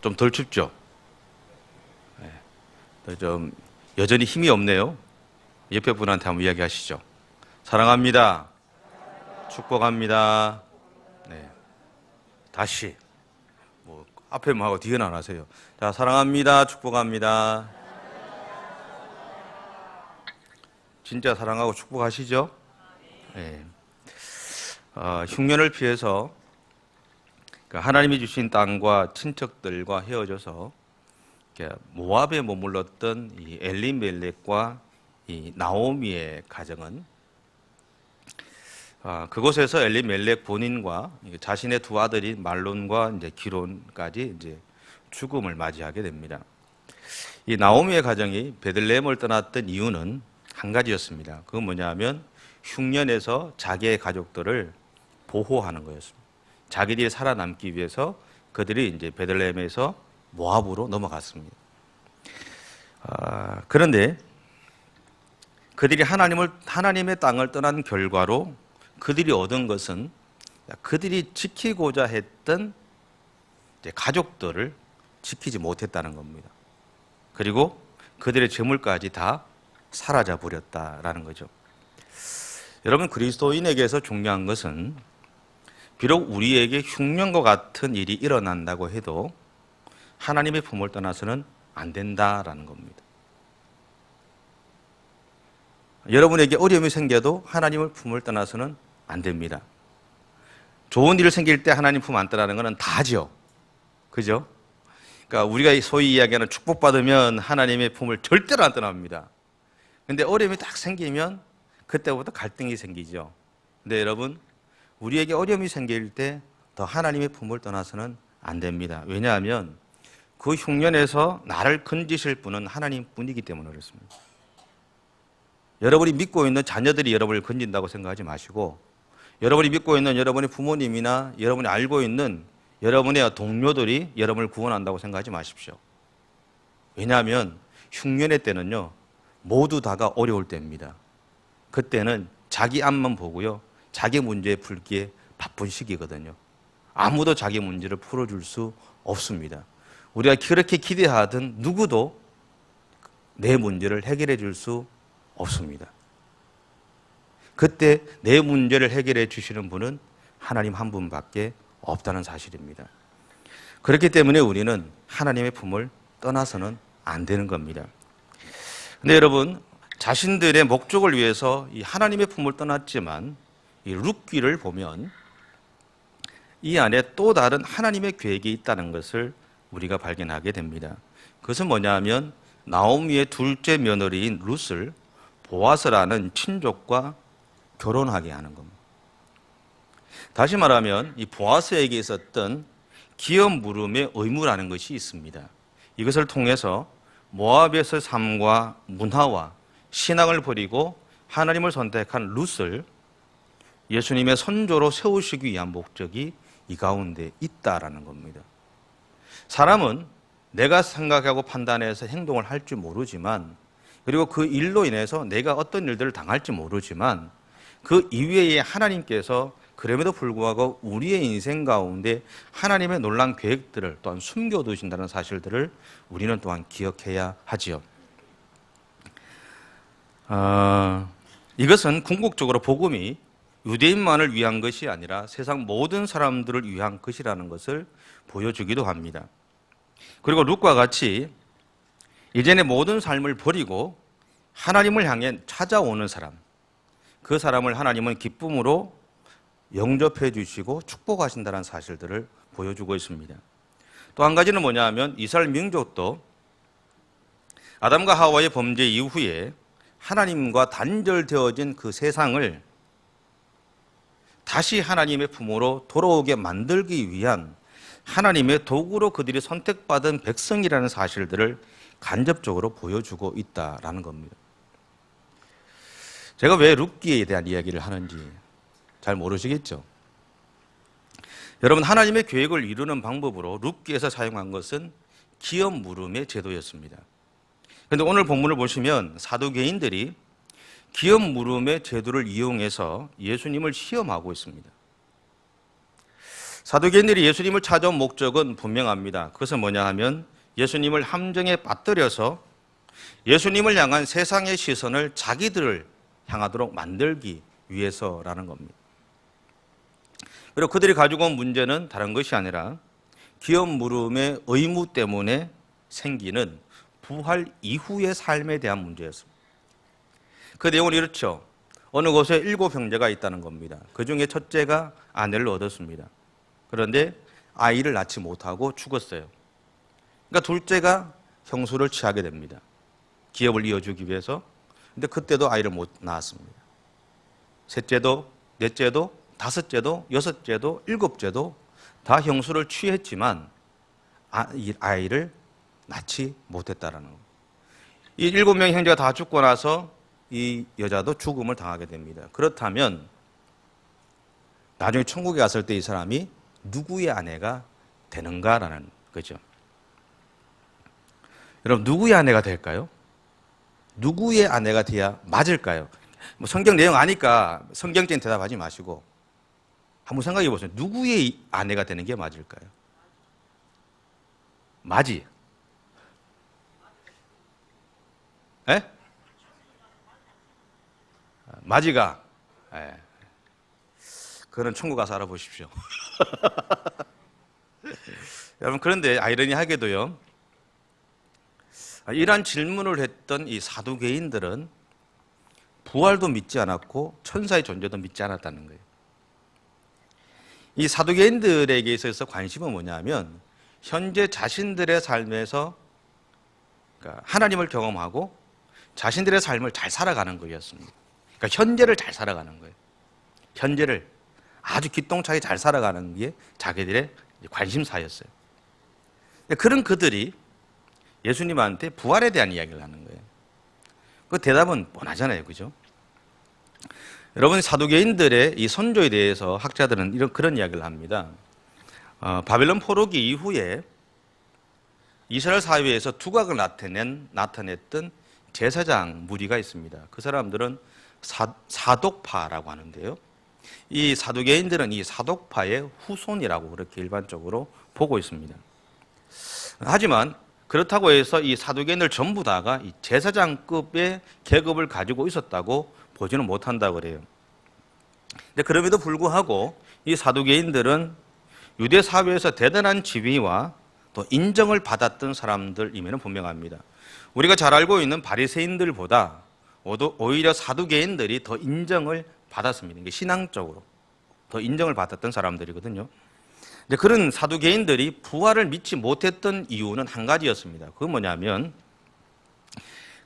좀 덜 춥죠? 좀 여전히 힘이 없네요. 옆에 분한테 한번 이야기하시죠. 사랑합니다. 축복합니다. 네. 다시. 앞에만 하고 뒤에는 안 하세요. 자, 사랑합니다. 축복합니다. 진짜 사랑하고 축복하시죠? 네. 흉년을 피해서 하나님이 주신 땅과 친척들과 헤어져서 모압에 머물렀던 이 엘리멜렉과 이 나오미의 가정은 그곳에서 엘리멜렉 본인과 자신의 두 아들인 말론과 이제 기론까지 이제 죽음을 맞이하게 됩니다. 이 나오미의 가정이 베들레헴을 떠났던 이유는 한 가지였습니다. 그건 뭐냐면 흉년에서 자기의 가족들을 보호하는 거였습니다. 자기들이 살아남기 위해서 그들이 이제 베들레헴에서 모압으로 넘어갔습니다. 그런데 그들이 하나님의 땅을 떠난 결과로 그들이 얻은 것은 그들이 지키고자 했던 가족들을 지키지 못했다는 겁니다. 그리고 그들의 재물까지 다 사라져 버렸다라는 거죠. 여러분, 그리스도인에게서 중요한 것은 비록 우리에게 흉년과 같은 일이 일어난다고 해도 하나님의 품을 떠나서는 안 된다라는 겁니다. 여러분에게 어려움이 생겨도 하나님의 품을 떠나서는 안 됩니다. 좋은 일이 생길 때 하나님 품 안 떠나는 것은 다죠. 그죠? 그러니까 우리가 소위 이야기하는 축복받으면 하나님의 품을 절대로 안 떠납니다. 근데 어려움이 딱 생기면 그때부터 갈등이 생기죠. 근데 여러분, 우리에게 어려움이 생길 때 더 하나님의 품을 떠나서는 안 됩니다. 왜냐하면 그 흉년에서 나를 건지실 분은 하나님뿐이기 때문에 그렇습니다. 여러분이 믿고 있는 자녀들이 여러분을 건진다고 생각하지 마시고, 여러분이 믿고 있는 여러분의 부모님이나 여러분이 알고 있는 여러분의 동료들이 여러분을 구원한다고 생각하지 마십시오. 왜냐하면 흉년의 때는요, 모두 다가 어려울 때입니다. 그때는 자기 앞만 보고요, 자기 문제 풀기에 바쁜 시기거든요. 아무도 자기 문제를 풀어줄 수 없습니다. 우리가 그렇게 기대하던 누구도 내 문제를 해결해 줄 수 없습니다. 그때 내 문제를 해결해 주시는 분은 하나님 한 분밖에 없다는 사실입니다. 그렇기 때문에 우리는 하나님의 품을 떠나서는 안 되는 겁니다. 근데 여러분, 자신들의 목적을 위해서 이 하나님의 품을 떠났지만 이 룻기를 보면 이 안에 또 다른 하나님의 계획이 있다는 것을 우리가 발견하게 됩니다. 그것은 뭐냐 하면 나오미의 둘째 며느리인 룻을 보아스라는 친족과 결혼하게 하는 겁니다. 다시 말하면 이 보아스에게 있었던 기업 물음의 의무라는 것이 있습니다. 이것을 통해서 모압에서의 삶과 문화와 신앙을 버리고 하나님을 선택한 룻을 예수님의 선조로 세우시기 위한 목적이 이 가운데 있다라는 겁니다. 사람은 내가 생각하고 판단해서 행동을 할 줄 모르지만, 그리고 그 일로 인해서 내가 어떤 일들을 당할지 모르지만 그 이외에 하나님께서 그럼에도 불구하고 우리의 인생 가운데 하나님의 놀라운 계획들을 또한 숨겨두신다는 사실들을 우리는 또한 기억해야 하지요. 이것은 궁극적으로 복음이 유대인만을 위한 것이 아니라 세상 모든 사람들을 위한 것이라는 것을 보여주기도 합니다. 그리고 룻과 같이 이전의 모든 삶을 버리고 하나님을 향해 찾아오는 사람, 그 사람을 하나님은 기쁨으로 영접해 주시고 축복하신다는 사실들을 보여주고 있습니다. 또 한 가지는 뭐냐 하면 이스라엘 민족도 아담과 하와의 범죄 이후에 하나님과 단절되어진 그 세상을 다시 하나님의 품으로 돌아오게 만들기 위한 하나님의 도구로 그들이 선택받은 백성이라는 사실들을 간접적으로 보여주고 있다라는 겁니다. 제가 왜 룻기에 대한 이야기를 하는지 잘 모르시겠죠? 여러분, 하나님의 계획을 이루는 방법으로 룻기에서 사용한 것은 기업 물음의 제도였습니다. 그런데 오늘 본문을 보시면 사두개인들이 기업 물음의 제도를 이용해서 예수님을 시험하고 있습니다. 사두개인들이 예수님을 찾아온 목적은 분명합니다. 그것은 뭐냐 하면 예수님을 함정에 빠뜨려서 예수님을 향한 세상의 시선을 자기들을 향하도록 만들기 위해서라는 겁니다. 그리고 그들이 가지고 온 문제는 다른 것이 아니라 기업 물음의 의무 때문에 생기는 부활 이후의 삶에 대한 문제였습니다. 그 내용은 이렇죠. 어느 곳에 7 형제가 있다는 겁니다. 그 중에 첫째가 아내를 얻었습니다. 그런데 아이를 낳지 못하고 죽었어요. 그러니까 둘째가 형수를 취하게 됩니다. 기업을 이어주기 위해서. 근데 그때도 아이를 못 낳았습니다. 셋째도, 넷째도, 다섯째도, 여섯째도, 일곱째도 다 형수를 취했지만 아이를 낳지 못했다라는 겁니다. 이 7명의 형제가 다 죽고 나서 이 여자도 죽음을 당하게 됩니다. 그렇다면 나중에 천국에 갔을 때 이 사람이 누구의 아내가 되는가라는 거죠. 여러분, 누구의 아내가 될까요? 누구의 아내가 돼야 맞을까요? 뭐 성경 내용 아니까 성경적인 대답하지 마시고 한번 생각해 보세요. 누구의 아내가 되는 게 맞을까요? 맞이. 에? 맞이가. 에. 그거는 천국 가서 알아보십시오. 여러분, 그런데 아이러니하게도요, 이러한 질문을 했던 이 사두개인들은 부활도 믿지 않았고 천사의 존재도 믿지 않았다는 거예요. 이 사두개인들에게 있어서 관심은 뭐냐면 현재 자신들의 삶에서 그러니까 하나님을 경험하고 자신들의 삶을 잘 살아가는 거였습니다. 그러니까 현재를 잘 살아가는 거예요. 현재를 아주 기똥차게 잘 살아가는 게 자기들의 관심사였어요. 그런 그들이 예수님한테 부활에 대한 이야기를 하는 거예요. 그 대답은 뻔하잖아요. 그죠? 여러분, 사두개인들의 이 선조에 대해서 학자들은 그런 이야기를 합니다. 바벨론 포로기 이후에 이스라엘 사회에서 두각을 나타냈던 제사장 무리가 있습니다. 그 사람들은 사독파라고 하는데요. 이 사두개인들은 이 사독파의 후손이라고 그렇게 일반적으로 보고 있습니다. 하지만 그렇다고 해서 이 사두개인들 전부 다가 이 제사장급의 계급을 가지고 있었다고 보지는 못한다고 그래요. 근데 그럼에도 불구하고 이 사두개인들은 유대 사회에서 대단한 지위와 또 인정을 받았던 사람들임에는 분명합니다. 우리가 잘 알고 있는 바리새인들보다 오히려 사두개인들이 더 인정을 받았습니다. 신앙적으로 더 인정을 받았던 사람들이거든요. 근데 그런 사두개인들이 부활을 믿지 못했던 이유는 한 가지였습니다. 그건 뭐냐면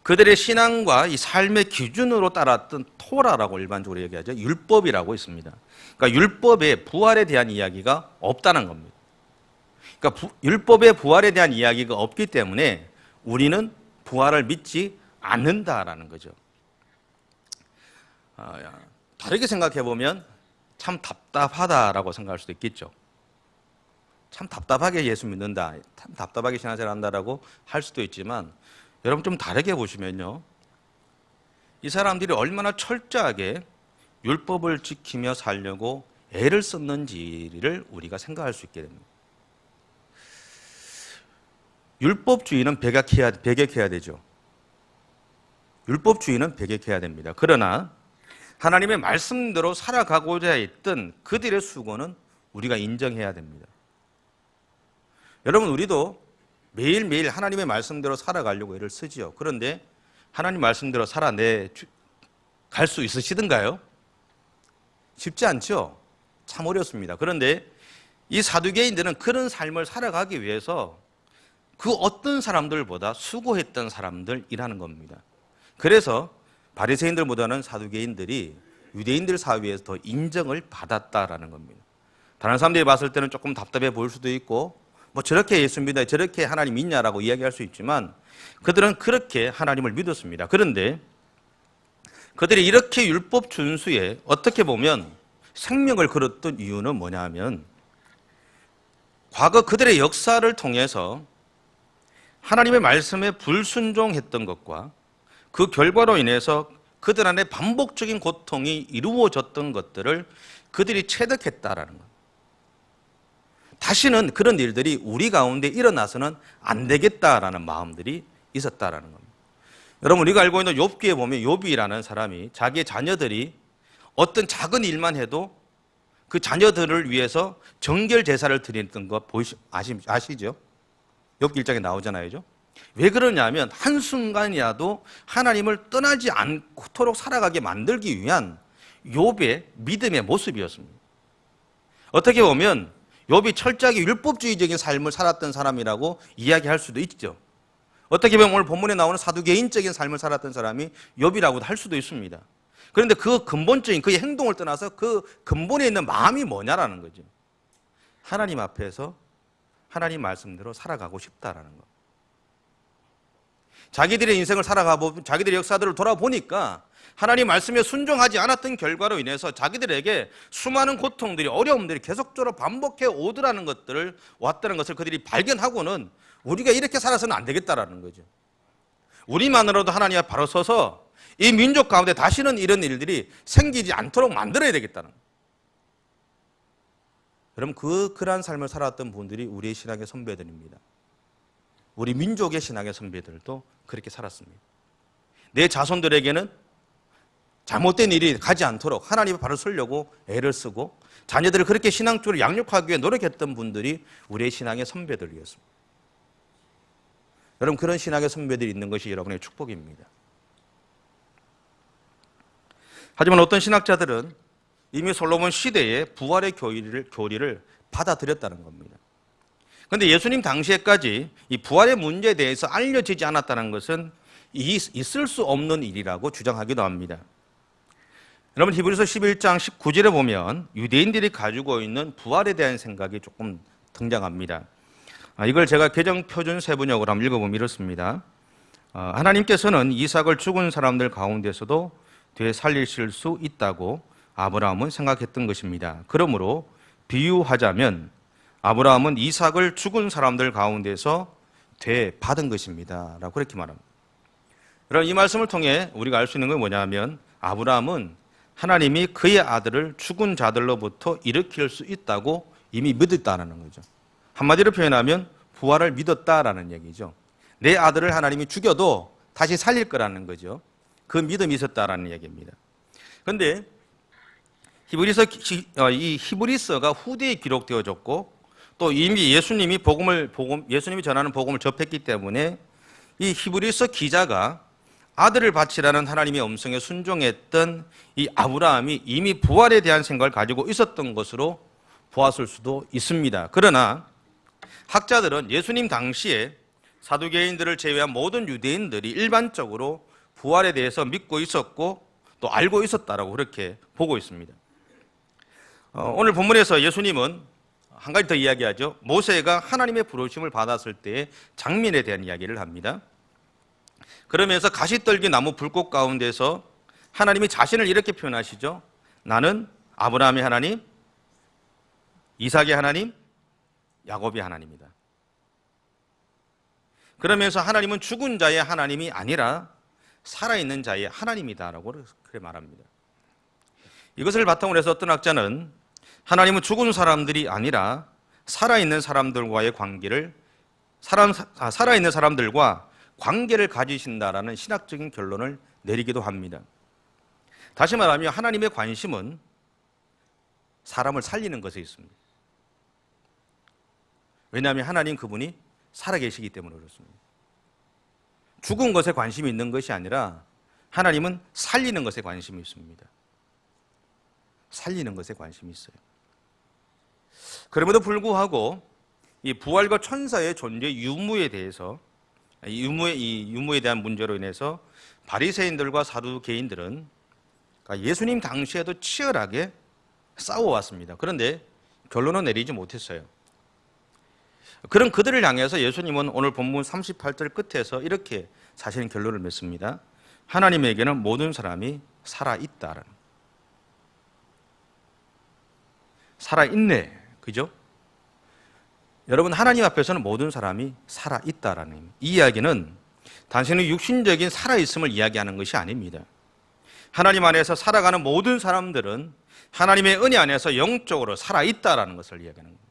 그들의 신앙과 이 삶의 기준으로 따랐던 토라라고 일반적으로 얘기하죠. 율법이라고 있습니다. 그러니까 율법에 부활에 대한 이야기가 없다는 겁니다. 그러니까 율법의 부활에 대한 이야기가 없기 때문에 우리는 부활을 믿지 않는다라는 거죠. 다르게 생각해 보면 참 답답하다라고 생각할 수도 있겠죠. 참 답답하게 예수 믿는다, 참 답답하게 신앙생활 한다라고 할 수도 있지만 여러분 좀 다르게 보시면요, 이 사람들이 얼마나 철저하게 율법을 지키며 살려고 애를 썼는지를 우리가 생각할 수 있게 됩니다. 율법주의는 배격해야 되죠. 율법주의는 배격해야 됩니다. 그러나 하나님의 말씀대로 살아가고자 했던 그들의 수고는 우리가 인정해야 됩니다. 여러분, 우리도 매일매일 하나님의 말씀대로 살아가려고 애를 쓰지요. 그런데 하나님 말씀대로 살아내 갈 수 있으시던가요? 쉽지 않죠? 참 어렵습니다. 그런데 이 사두개인들은 그런 삶을 살아가기 위해서 그 어떤 사람들보다 수고했던 사람들이라는 겁니다. 그래서 바리새인들보다는 사두개인들이 유대인들 사회에서 더 인정을 받았다라는 겁니다. 다른 사람들이 봤을 때는 조금 답답해 보일 수도 있고 뭐 저렇게 예수 믿어, 저렇게 하나님 믿냐라고 이야기할 수 있지만 그들은 그렇게 하나님을 믿었습니다. 그런데 그들이 이렇게 율법 준수에 어떻게 보면 생명을 걸었던 이유는 뭐냐 하면 과거 그들의 역사를 통해서 하나님의 말씀에 불순종했던 것과 그 결과로 인해서 그들 안에 반복적인 고통이 이루어졌던 것들을 그들이 체득했다라는 것. 다시는 그런 일들이 우리 가운데 일어나서는 안 되겠다라는 마음들이 있었다라는 겁니다. 여러분, 우리가 알고 있는 욥기에 보면 욥이라는 사람이 자기의 자녀들이 어떤 작은 일만 해도 그 자녀들을 위해서 정결 제사를 드렸던 거 아시죠? 욥기 1장에 나오잖아요. 왜 그러냐면 한순간이라도 하나님을 떠나지 않도록 살아가게 만들기 위한 욥의 믿음의 모습이었습니다. 어떻게 보면 욥이 철저하게 율법주의적인 삶을 살았던 사람이라고 이야기할 수도 있죠. 어떻게 보면 오늘 본문에 나오는 사두개인적인 삶을 살았던 사람이 욥이라고도 할 수도 있습니다. 그런데 그 근본적인 그의 행동을 떠나서 그 근본에 있는 마음이 뭐냐라는 거죠. 하나님 앞에서 하나님 말씀대로 살아가고 싶다라는 것. 자기들의 인생을 살아가고 자기들의 역사들을 돌아보니까 하나님 말씀에 순종하지 않았던 결과로 인해서 자기들에게 수많은 고통들이, 어려움들이 계속적으로 반복해 오더라는 것들을 왔다는 것을 그들이 발견하고는 우리가 이렇게 살아서는 안 되겠다라는 거죠. 우리만으로도 하나님 앞에 바로 서서 이 민족 가운데 다시는 이런 일들이 생기지 않도록 만들어야 되겠다는 거예요. 여러분, 그러한 삶을 살았던 분들이 우리의 신앙의 선배들입니다. 우리 민족의 신앙의 선배들도 그렇게 살았습니다. 내 자손들에게는 잘못된 일이 가지 않도록 하나님의 발을 서려고 애를 쓰고 자녀들을 그렇게 신앙적으로 양육하기 위해 노력했던 분들이 우리의 신앙의 선배들이었습니다. 여러분, 그런 신앙의 선배들이 있는 것이 여러분의 축복입니다. 하지만 어떤 신학자들은 이미 솔로몬 시대에 부활의 교리를 받아들였다는 겁니다. 그런데 예수님 당시에까지 이 부활의 문제에 대해서 알려지지 않았다는 것은 있을 수 없는 일이라고 주장하기도 합니다. 여러분, 히브리서 11장 19절에 보면 유대인들이 가지고 있는 부활에 대한 생각이 조금 등장합니다. 이걸 제가 개정표준 세번역으로 한번 읽어보면 이렇습니다. 하나님께서는 이삭을 죽은 사람들 가운데서도 되살리실 수 있다고 아브라함은 생각했던 것입니다. 그러므로 비유하자면 아브라함은 이삭을 죽은 사람들 가운데서 되받은 것입니다 라고 그렇게 말합니다. 여러분, 이 말씀을 통해 우리가 알 수 있는 건 뭐냐면 아브라함은 하나님이 그의 아들을 죽은 자들로부터 일으킬 수 있다고 이미 믿었다는 거죠. 한마디로 표현하면 부활을 믿었다라는 얘기죠. 내 아들을 하나님이 죽여도 다시 살릴 거라는 거죠. 그 믿음이 있었다라는 얘기입니다. 그런데 히브리서가 후대에 기록되어졌고 또 이미 예수님이 전하는 복음을 접했기 때문에 이 히브리서 기자가 아들을 바치라는 하나님의 음성에 순종했던 이 아브라함이 이미 부활에 대한 생각을 가지고 있었던 것으로 보았을 수도 있습니다. 그러나 학자들은 예수님 당시에 사두개인들을 제외한 모든 유대인들이 일반적으로 부활에 대해서 믿고 있었고 또 알고 있었다라고 그렇게 보고 있습니다. 오늘 본문에서 예수님은 한 가지 더 이야기하죠. 모세가 하나님의 부르심을 받았을 때의 장면에 대한 이야기를 합니다. 그러면서 가시떨기 나무 불꽃 가운데서 하나님이 자신을 이렇게 표현하시죠. 나는 아브라함의 하나님, 이삭의 하나님, 야곱의 하나님이다. 그러면서 하나님은 죽은 자의 하나님이 아니라 살아있는 자의 하나님이다라고 그렇게 말합니다. 이것을 바탕으로 해서 어떤 학자는 하나님은 죽은 사람들이 아니라 살아있는 사람들과의 관계를 살아있는 사람들과 관계를 가지신다라는 신학적인 결론을 내리기도 합니다. 다시 말하면 하나님의 관심은 사람을 살리는 것에 있습니다. 왜냐하면 하나님 그분이 살아계시기 때문에 그렇습니다. 죽은 것에 관심이 있는 것이 아니라 하나님은 살리는 것에 관심이 있습니다. 살리는 것에 관심이 있어요. 그럼에도 불구하고 이 부활과 천사의 존재 유무에 대해서 유무에 대한 문제로 인해서 바리새인들과 사두개인들은 예수님 당시에도 치열하게 싸워왔습니다. 그런데 결론은 내리지 못했어요. 그런 그들을 향해서 예수님은 오늘 본문 38절 끝에서 이렇게 사실은 결론을 맺습니다. 하나님에게는 모든 사람이 살아있다라는. 살아있네. 그죠? 여러분, 하나님 앞에서는 모든 사람이 살아있다라는 이 이야기는 단순히 육신적인 살아있음을 이야기하는 것이 아닙니다. 하나님 안에서 살아가는 모든 사람들은 하나님의 은혜 안에서 영적으로 살아있다라는 것을 이야기하는 겁니다.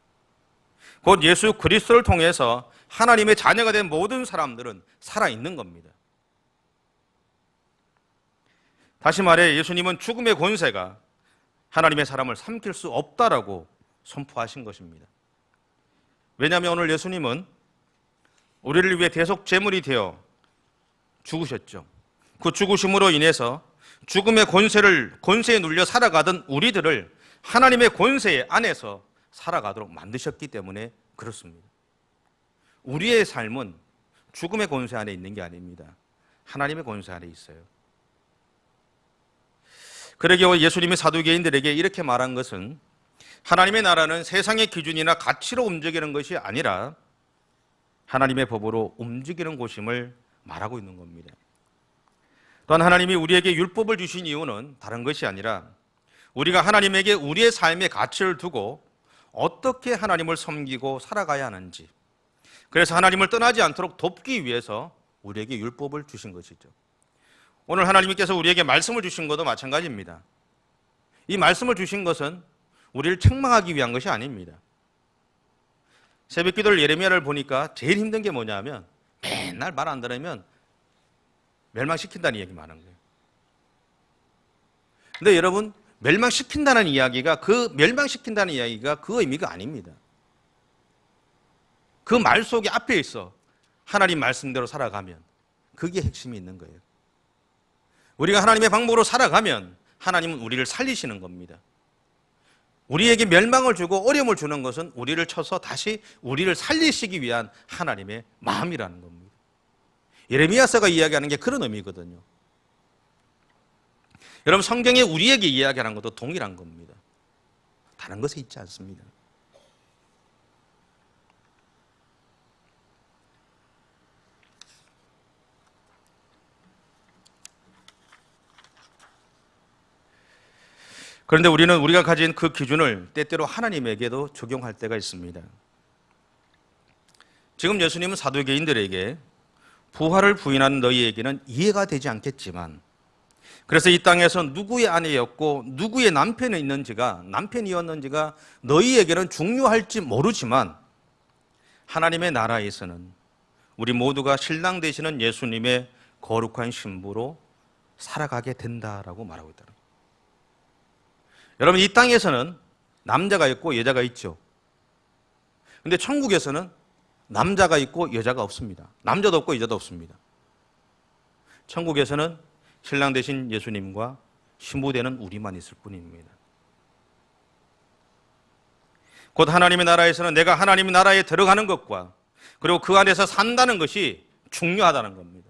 곧 예수 그리스도를 통해서 하나님의 자녀가 된 모든 사람들은 살아있는 겁니다. 다시 말해 예수님은 죽음의 권세가 하나님의 사람을 삼킬 수 없다라고 선포하신 것입니다. 왜냐하면 오늘 예수님은 우리를 위해 대속 제물이 되어 죽으셨죠. 그 죽으심으로 인해서 죽음의 권세에 눌려 살아가던 우리들을 하나님의 권세 안에서 살아가도록 만드셨기 때문에 그렇습니다. 우리의 삶은 죽음의 권세 안에 있는 게 아닙니다. 하나님의 권세 안에 있어요. 그러기에 예수님이 사두개인들에게 이렇게 말한 것은 하나님의 나라는 세상의 기준이나 가치로 움직이는 것이 아니라 하나님의 법으로 움직이는 곳임을 말하고 있는 겁니다. 또한 하나님이 우리에게 율법을 주신 이유는 다른 것이 아니라 우리가 하나님에게 우리의 삶의 가치를 두고 어떻게 하나님을 섬기고 살아가야 하는지, 그래서 하나님을 떠나지 않도록 돕기 위해서 우리에게 율법을 주신 것이죠. 오늘 하나님께서 우리에게 말씀을 주신 것도 마찬가지입니다. 이 말씀을 주신 것은 우리를 책망하기 위한 것이 아닙니다. 새벽기도를 예레미야를 보니까 제일 힘든 게 뭐냐면 맨날 말 안 들으면 멸망시킨다는 이야기만 하는 거예요. 근데 여러분, 멸망시킨다는 이야기가 그 의미가 아닙니다. 그 말 속에 앞에 있어 하나님 말씀대로 살아가면 그게 핵심이 있는 거예요. 우리가 하나님의 방법으로 살아가면 하나님은 우리를 살리시는 겁니다. 우리에게 멸망을 주고 어려움을 주는 것은 우리를 쳐서 다시 우리를 살리시기 위한 하나님의 마음이라는 겁니다. 예레미야서가 이야기하는 게 그런 의미거든요. 여러분, 성경에 우리에게 이야기하는 것도 동일한 겁니다. 다른 것에 있지 않습니다. 그런데 우리는 우리가 가진 그 기준을 때때로 하나님에게도 적용할 때가 있습니다. 지금 예수님은 사두개인들에게 부활을 부인한 너희에게는 이해가 되지 않겠지만, 그래서 이 땅에서 누구의 아내였고 누구의 남편이었는지가 너희에게는 중요할지 모르지만 하나님의 나라에서는 우리 모두가 신랑 되시는 예수님의 거룩한 신부로 살아가게 된다라고 말하고 있다는 거예요. 여러분, 이 땅에서는 남자가 있고 여자가 있죠. 근데 천국에서는 남자가 있고 여자가 없습니다. 남자도 없고 여자도 없습니다. 천국에서는 신랑 되신 예수님과 신부 되는 우리만 있을 뿐입니다. 곧 하나님의 나라에서는 내가 하나님의 나라에 들어가는 것과 그리고 그 안에서 산다는 것이 중요하다는 겁니다.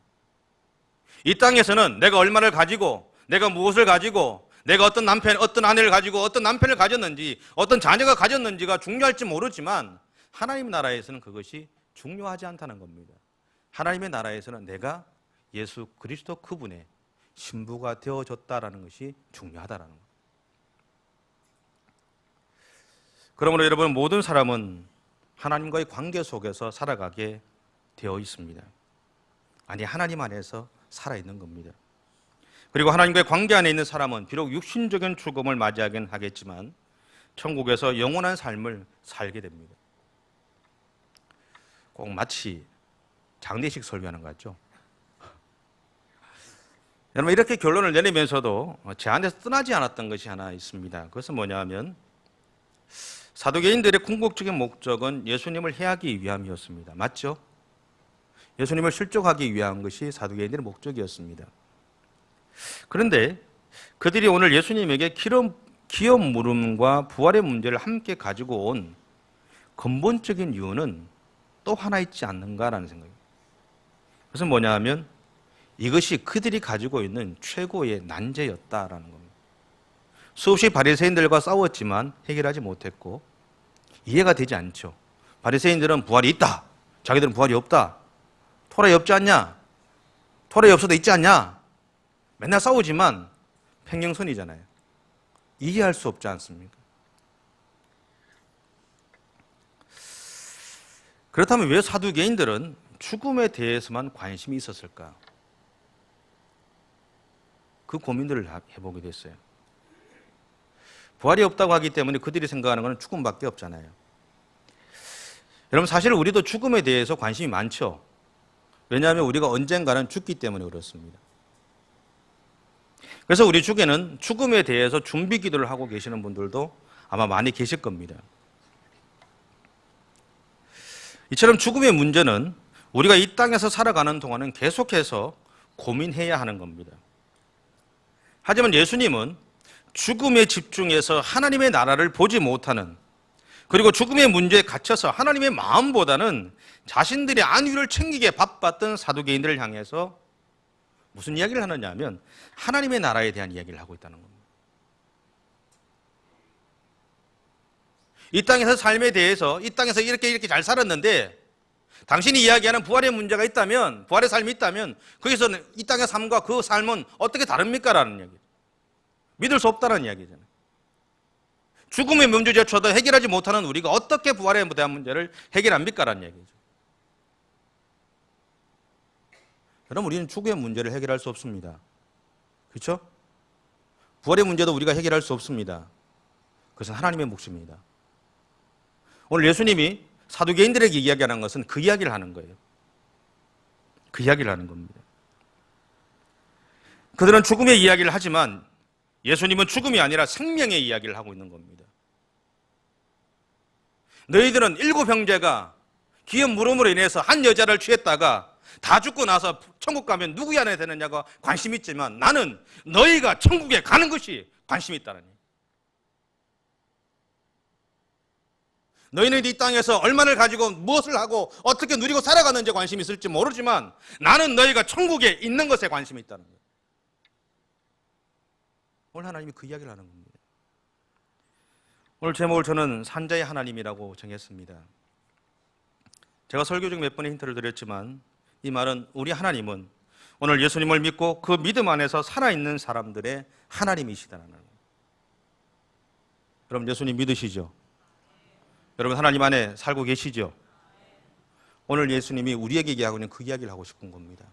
이 땅에서는 내가 얼마를 가지고, 내가 무엇을 가지고, 내가 어떤 아내를 가지고 어떤 남편을 가졌는지, 어떤 자녀가 가졌는지가 중요할지 모르지만 하나님의 나라에서는 그것이 중요하지 않다는 겁니다. 하나님의 나라에서는 내가 예수 그리스도 그분의 신부가 되어졌다라는 것이 중요하다라는 겁니다. 그러므로 여러분, 모든 사람은 하나님과의 관계 속에서 살아가게 되어 있습니다. 아니, 하나님 안에서 살아있는 겁니다. 그리고 하나님과의 관계 안에 있는 사람은 비록 육신적인 죽음을 맞이하긴 하겠지만 천국에서 영원한 삶을 살게 됩니다. 꼭 마치 장례식 설교하는 것 같죠? 여러분, 이렇게 결론을 내리면서도 제 안에서 떠나지 않았던 것이 하나 있습니다. 그것은 뭐냐면 사두개인들의 궁극적인 목적은 예수님을 해하기 위함이었습니다. 맞죠? 예수님을 실족하기 위한 것이 사두개인들의 목적이었습니다. 그런데 그들이 오늘 예수님에게 기업 물음과 부활의 문제를 함께 가지고 온 근본적인 이유는 또 하나 있지 않는가라는 생각입니다. 그것은 뭐냐 하면 이것이 그들이 가지고 있는 최고의 난제였다라는 겁니다. 수없이 바리새인들과 싸웠지만 해결하지 못했고 이해가 되지 않죠. 바리새인들은 부활이 있다, 자기들은 부활이 없다, 토라에 없지 않냐, 토라에 없어도 있지 않냐, 맨날 싸우지만 팽경선이잖아요. 이해할 수 없지 않습니까? 그렇다면 왜 사두개인들은 죽음에 대해서만 관심이 있었을까? 그 고민들을 해보게 됐어요. 부활이 없다고 하기 때문에 그들이 생각하는 것은 죽음밖에 없잖아요. 여러분 사실 우리도 죽음에 대해서 관심이 많죠. 왜냐하면 우리가 언젠가는 죽기 때문에 그렇습니다. 그래서 우리 중에는 죽음에 대해서 준비 기도를 하고 계시는 분들도 아마 많이 계실 겁니다. 이처럼 죽음의 문제는 우리가 이 땅에서 살아가는 동안은 계속해서 고민해야 하는 겁니다. 하지만 예수님은 죽음에 집중해서 하나님의 나라를 보지 못하는, 그리고 죽음의 문제에 갇혀서 하나님의 마음보다는 자신들의 안위를 챙기게 바빴던 사두개인들을 향해서 무슨 이야기를 하느냐 하면 하나님의 나라에 대한 이야기를 하고 있다는 겁니다. 이 땅에서 삶에 대해서 이 땅에서 이렇게 잘 살았는데 당신이 이야기하는 부활의 문제가 있다면, 부활의 삶이 있다면 거기서는 이 땅의 삶과 그 삶은 어떻게 다릅니까? 라는 이야기. 믿을 수 없다는 이야기잖아요. 죽음의 문제조차도 해결하지 못하는 우리가 어떻게 부활에 대한 문제를 해결합니까? 라는 얘기죠. 그럼 우리는 죽음의 문제를 해결할 수 없습니다. 그렇죠? 부활의 문제도 우리가 해결할 수 없습니다. 그것은 하나님의 몫입니다. 오늘 예수님이 사두개인들에게 이야기하는 것은 그 이야기를 하는 거예요. 그 이야기를 하는 겁니다. 그들은 죽음의 이야기를 하지만 예수님은 죽음이 아니라 생명의 이야기를 하고 있는 겁니다. 너희들은 7 형제가 기업 물음으로 인해서 한 여자를 취했다가 다 죽고 나서 천국 가면 누구 안에 되느냐가 관심 있지만 나는 너희가 천국에 가는 것이 관심이 있다는 얘기예요. 너희는 이 땅에서 얼마를 가지고 무엇을 하고 어떻게 누리고 살아가는지 관심이 있을지 모르지만 나는 너희가 천국에 있는 것에 관심이 있다는 거예요. 오늘 하나님이 그 이야기를 하는 겁니다. 오늘 제목을 저는 산자의 하나님이라고 정했습니다. 제가 설교 중 몇 번의 힌트를 드렸지만 이 말은 우리 하나님은 오늘 예수님을 믿고 그 믿음 안에서 살아있는 사람들의 하나님이시다는 거예요. 여러분 예수님 믿으시죠? 여러분 하나님 안에 살고 계시죠? 오늘 예수님이 우리에게 얘기하고 있는 그 이야기를 하고 싶은 겁니다.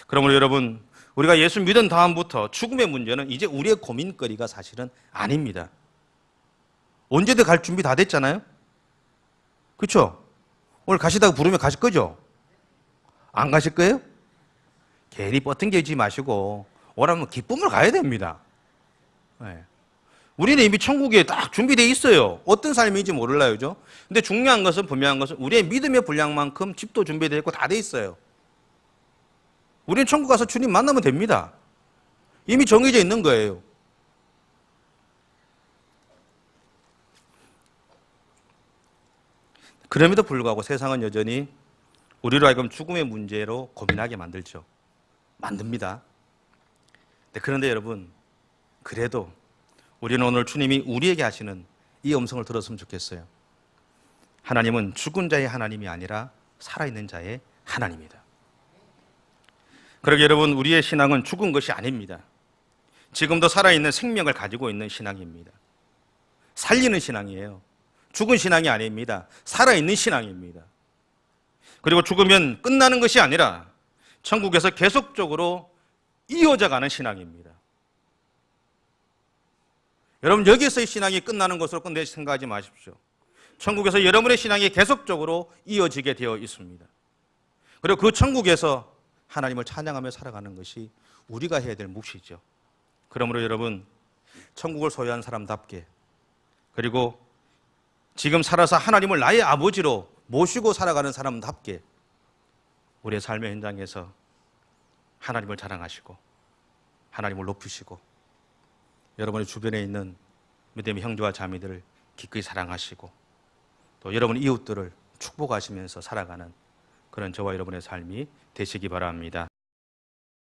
그러므로 여러분 우리가 예수 믿은 다음부터 죽음의 문제는 이제 우리의 고민거리가 사실은 아닙니다. 언제든 갈 준비 다 됐잖아요? 그렇죠? 오늘 가시다가 부르면 가실 거죠? 안 가실 거예요? 괜히 뻗팅겨지 마시고 오라면 기쁨으로 가야 됩니다. 네. 우리는 이미 천국에 딱 준비되어 있어요. 어떤 삶인지 몰라요. 근데 중요한 것은, 분명한 것은 우리의 믿음의 분량만큼 집도 준비되어 있고 다 돼 있어요. 우리는 천국 가서 주님 만나면 됩니다. 이미 정해져 있는 거예요. 그럼에도 불구하고 세상은 여전히 우리로 하여금 죽음의 문제로 고민하게 만들죠. 만듭니다. 그런데 여러분, 그래도 우리는 오늘 주님이 우리에게 하시는 이 음성을 들었으면 좋겠어요. 하나님은 죽은 자의 하나님이 아니라 살아있는 자의 하나님이다. 그러게 여러분, 우리의 신앙은 죽은 것이 아닙니다. 지금도 살아있는 생명을 가지고 있는 신앙입니다. 살리는 신앙이에요. 죽은 신앙이 아닙니다. 살아있는 신앙입니다. 그리고 죽으면 끝나는 것이 아니라 천국에서 계속적으로 이어져가는 신앙입니다. 여러분 여기서의 신앙이 끝나는 것으로 끝내 생각하지 마십시오. 천국에서 여러분의 신앙이 계속적으로 이어지게 되어 있습니다. 그리고 그 천국에서 하나님을 찬양하며 살아가는 것이 우리가 해야 될 몫이죠. 그러므로 여러분 천국을 소유한 사람답게, 그리고 지금 살아서 하나님을 나의 아버지로 모시고 살아가는 사람답게 우리의 삶의 현장에서 하나님을 자랑하시고 하나님을 높이시고 여러분의 주변에 있는 믿음의 형제와 자매들을 기꺼이 사랑하시고 또 여러분 이웃들을 축복하시면서 살아가는 그런 저와 여러분의 삶이 되시기 바랍니다.